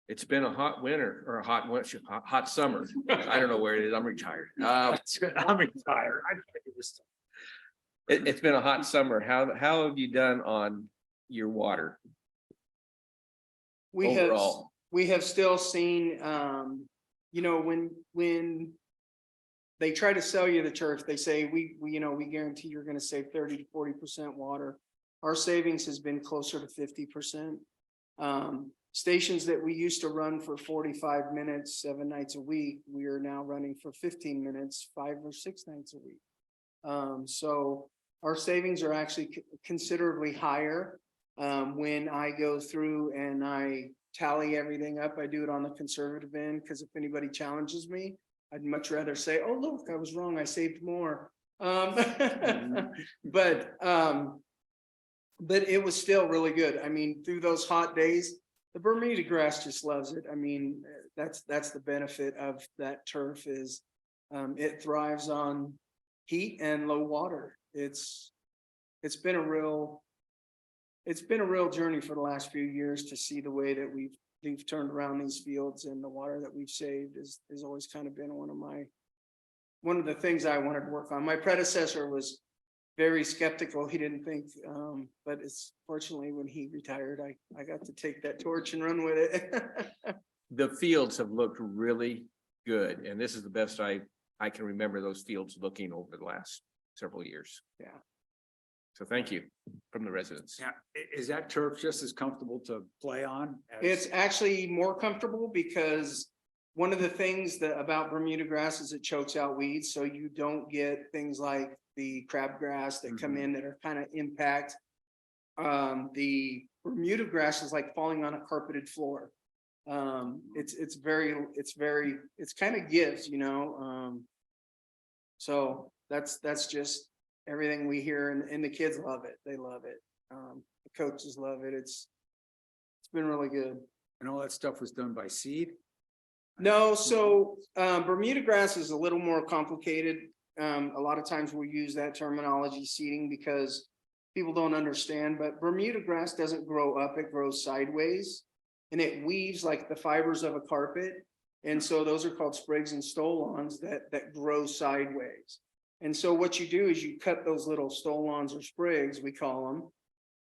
It's been a hot winter or a hot winter, hot summer. I don't know where it is. I'm retired. I'm retired. It's been a hot summer. How have you done on your water We have, overall? we have still seen, you know, when they try to sell you the turf, they say, we guarantee you're gonna save 30 to 40% water. Our savings has been closer to 50%. Stations that we used to run for 45 minutes, 7 nights a week, we are now running for 15 minutes, 5 or 6 nights a week. So our savings are actually considerably higher. When I go through and I tally everything up, I do it on the conservative end, because if anybody challenges me, I'd much rather say, oh, look, I was wrong, I saved more. But it was still really good. I mean, through those hot days, the Bermuda grass just loves it. I mean, that's the benefit of that turf is it thrives on heat and low water. It's been a real journey for the last few years to see the way that we've we've turned around these fields and the water that we've saved is always kind of been one of the things I wanted to work on. My predecessor was very skeptical. He didn't think, but it's fortunately when he retired, I got to take that torch and run with it. The fields have looked really good, and this is the best I can remember those fields looking over the last several years. Yeah. So thank you from the residents. Yeah, is that turf just as comfortable to play on? as- It's actually more comfortable because one of the things about Bermuda grass is it chokes out weeds, so you don't get things like the crabgrass that come in that are kind of impact. The Bermuda grass is like falling on a carpeted floor. It's kind of gives, you know, so that's just everything we hear and the kids love it. They love it. The coaches love it. It's been really good. And all that stuff was done by seed? No, so Bermuda grass is a little more complicated. A lot of times we use that terminology seeding because people don't understand, but Bermuda grass doesn't grow up, it grows sideways. And it weaves like the fibers of a carpet. And so those are called sprigs and stolons that grow sideways. And so what you do is you cut those little stolons or sprigs, we call them.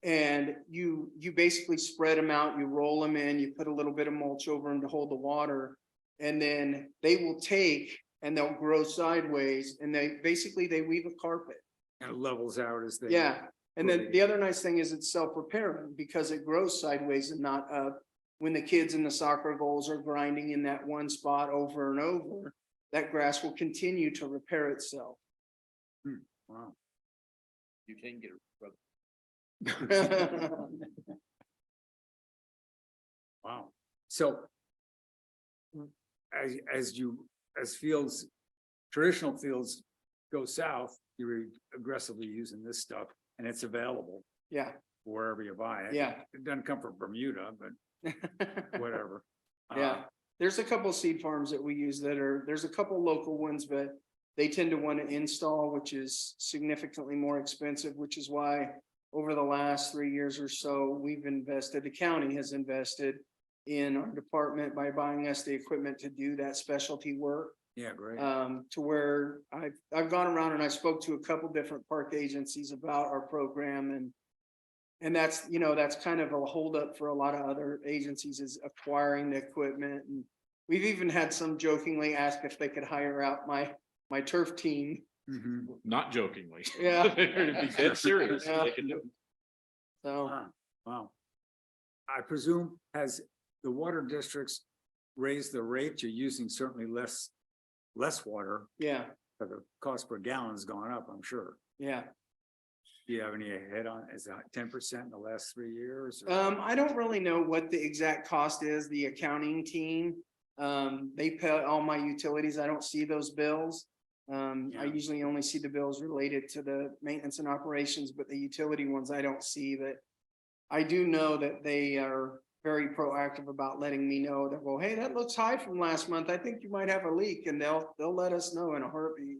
And you basically spread them out, you roll them in, you put a little bit of mulch over them to hold the water. And then they will take and they'll grow sideways and they weave a carpet. And it levels out as they. Yeah. And then the other nice thing is it's self-repairing because it grows sideways and not up. When the kids in the soccer goals are grinding in that one spot over and over, that grass will continue to repair itself. Wow. You can get Wow. So as fields, traditional fields go south, you're aggressively using this stuff and it's available Yeah, wherever you buy it. yeah. It doesn't come from Bermuda, but whatever. Yeah, there's a couple seed farms that we use there's a couple local ones, but they tend to want to install, which is significantly more expensive, which is why over the last 3 years or so, the county has invested in our department by buying us the equipment to do that specialty work. Yeah, great. To where I've gone around and I spoke to a couple different park agencies about our program and that's, you know, that's kind of a holdup for a lot of other agencies is acquiring the equipment. And we've even had some jokingly ask if they could hire out my turf team. Mhm. Not jokingly. Yeah. To be dead serious. Yeah. They can do it. So, Ah, wow. I presume has the water districts raised the rate? You're using certainly less water, yeah, but the cost per gallon has gone up, I'm sure. yeah. Do you have any head on, is that 10% in the last 3 years? or- I don't really know what the exact cost is. The accounting team, they pay all my utilities. I don't see those bills. Yeah. I usually only see the bills related to the maintenance and operations, but the utility ones I don't see. But I do know that they are very proactive about letting me know that, well, hey, that looks high from last month. I think you might have a leak, and they'll let us know in a heartbeat.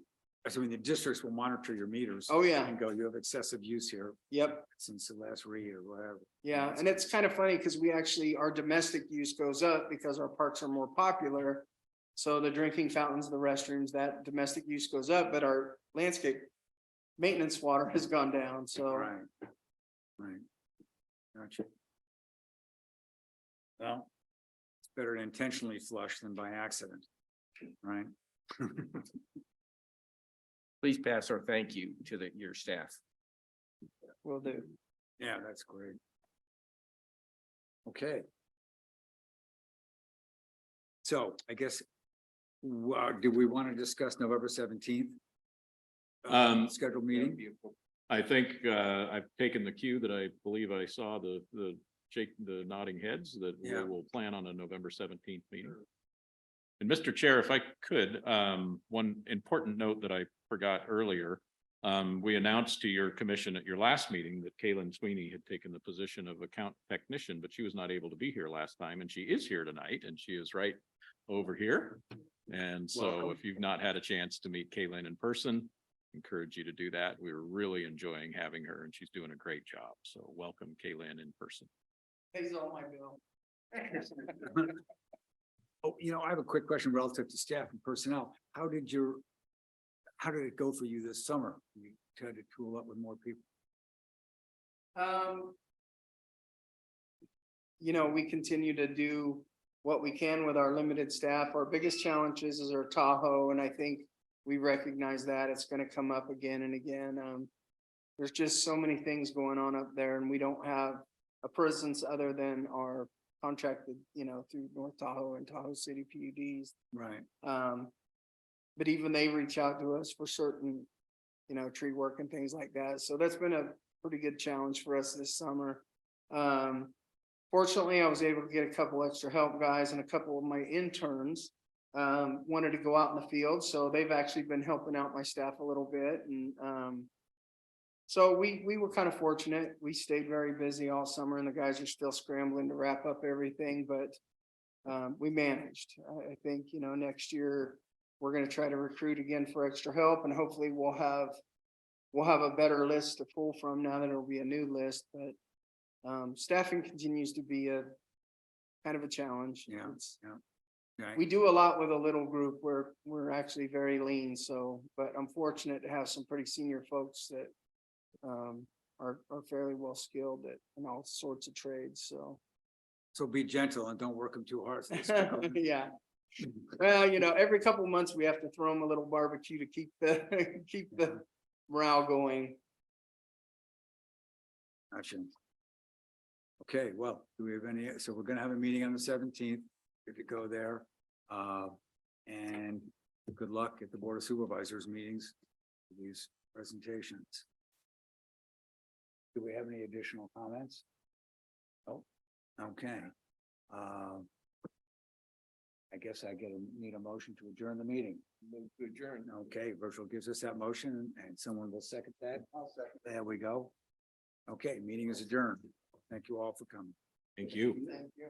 So the districts will monitor your meters. Oh, yeah. And go, you have excessive use here Yep. since the last read or whatever. Yeah, and it's kind of funny because our domestic use goes up because our parks are more popular. So the drinking fountains, the restrooms, that domestic use goes up, but our landscape maintenance water has gone down, so. Right. Right. Gotcha. Well, it's better to intentionally flush than by accident, right? Please pass our thank you to your staff. Will do. Yeah, that's great. Okay. So I guess, do we want to discuss November 17th? Scheduled meeting? I think I've taken the cue that I believe I saw the nodding heads that we Yeah. will plan on a November 17th meeting. And Mr. Chair, if I could, one important note that I forgot earlier. We announced to your commission at your last meeting that Kaylin Sweeney had taken the position of account technician, but she was not able to be here last time, and she is here tonight, and she is right over here. And so Welcome. if you've not had a chance to meet Kaylin in person, encourage you to do that. We were really enjoying having her, and she's doing a great job. So welcome Kaylin in person. Pays all my bill. Oh, I have a quick question relative to staff and personnel. How did it go for you this summer? You tried to tool up with more people? We continue to do what we can with our limited staff. Our biggest challenges is our Tahoe, and I think we recognize that it's gonna come up again and again. There's just so many things going on up there, and we don't have a presence other than our contracted, through North Tahoe and Tahoe City PUDs. Right. But even they reach out to us for certain, tree work and things like that. So that's been a pretty good challenge for us this summer. Fortunately, I was able to get a couple extra help guys, and a couple of my interns wanted to go out in the field. So they've actually been helping out my staff a little bit. And so we were kind of fortunate. We stayed very busy all summer, and the guys are still scrambling to wrap up everything, but we managed. I think, next year we're going to try to recruit again for extra help, and hopefully we'll have a better list to pull from now that it'll be a new list. But staffing continues to be a kind of a challenge. Yeah. It's- Right. We do a lot with a little group. We're actually very lean. So, but I'm fortunate to have some pretty senior folks that are fairly well skilled in all sorts of trades. So, So be gentle and don't work them too hard. yeah. Well, every couple of months we have to throw them a little barbecue to keep the morale going. Gotcha. Okay, well, do we have any, so we're gonna have a meeting on the 17th, if you go there. And good luck at the Board of Supervisors meetings, for these presentations. Do we have any additional comments? Oh, okay. I guess need a motion to adjourn the meeting. Move to adjourn. Okay, Virgil gives us that motion and someone will second that. I'll second. There we go. Okay, meeting is adjourned. Thank you all for coming. Thank you. Thank you.